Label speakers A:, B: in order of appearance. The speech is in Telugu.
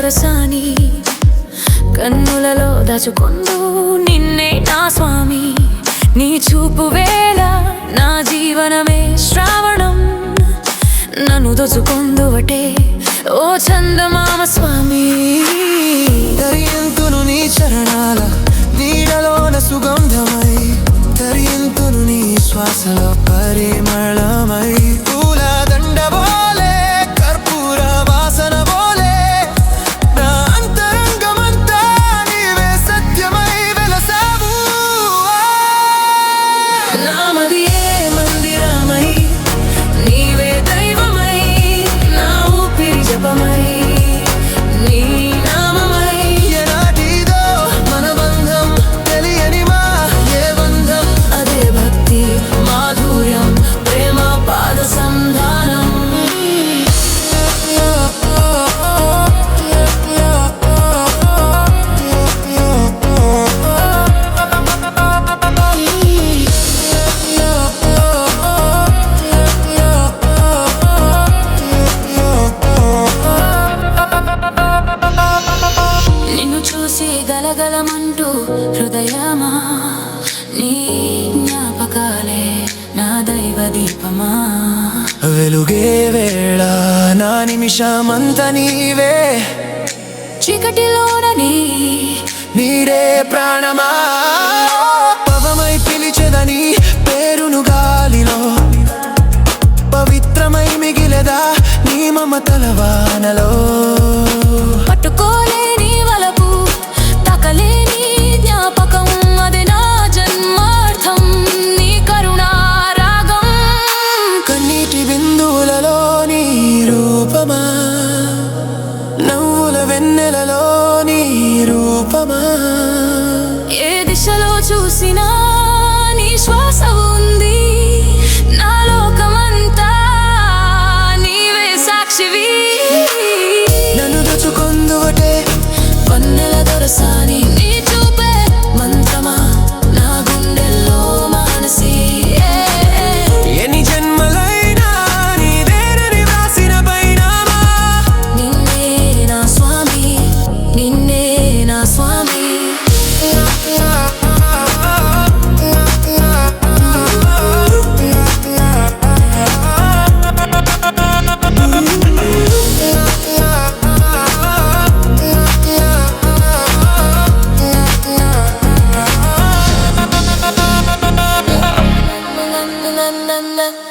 A: దొరసాని కన్నులలో దాచుకొందు నిన్నే నా స్వామి. నీ చూపు వేళ నా జీవనమే శ్రావణం. నన్ను దోచుకొందువటే ఓ చందమామ స్వామి.
B: తరియంతును నీ చరణాల నీడలోన సుగంధమై, తరియంతును నీ శ్వాసలో పరిమళమై. పూల దండబోలే కర్పూర వాసన బోలే నా అంతరంగమంతా నీవే సత్యమై వెలసావు.
A: నామదియే మందిరమై నీవే దైవమై, నా ఊపిరి జపమై నీ నామమై.
B: ఎనాటిదో మన బంధం తెలియని మా ఏ బంధం,
A: అదే భక్తి మాధుర్యం ప్రేమ పాద సంధానం. నిన్ను చూసి గలగలమంటూ హృదయమా, నీ జ్ఞాపకాలే నా దైవ దీపమా.
B: వెలుగే వేళ నా నిమిషమంత నీవే,
A: చీకటిలోనని
B: నీరే ప్రాణమా. పవమై పిలిచెదని పేరును గాలిలో, పవిత్రమై మిగిలెదా నీ మమతల వానలో.
A: పట్టుకోలేని వలపు తాకలేని జ్ఞాపకం, అది నా జన్మార్థం నీ కరుణా రాగం.
B: కన్నీటి బిందువులలో నీ రూపమా, నవ్వుల వెన్నెలలో నీ రూపమా.
A: ఏ దిశలో చూసినా నీ శ్వాస ఉంది, నా లోకమంతా నీవే సాక్షివి.
B: నన్ను దోచుకొందువటే
A: పన్నెల దొరసాని నీ చూపే మంత్రమా, నా గుండెల్లో మానసి.
B: ఎన్ని జన్మలైనా నీదేనని వ్రాసిన పైనామా.
A: నిన్నే నా స్వామి, నిన్నే నా స్వామి. Na na na na.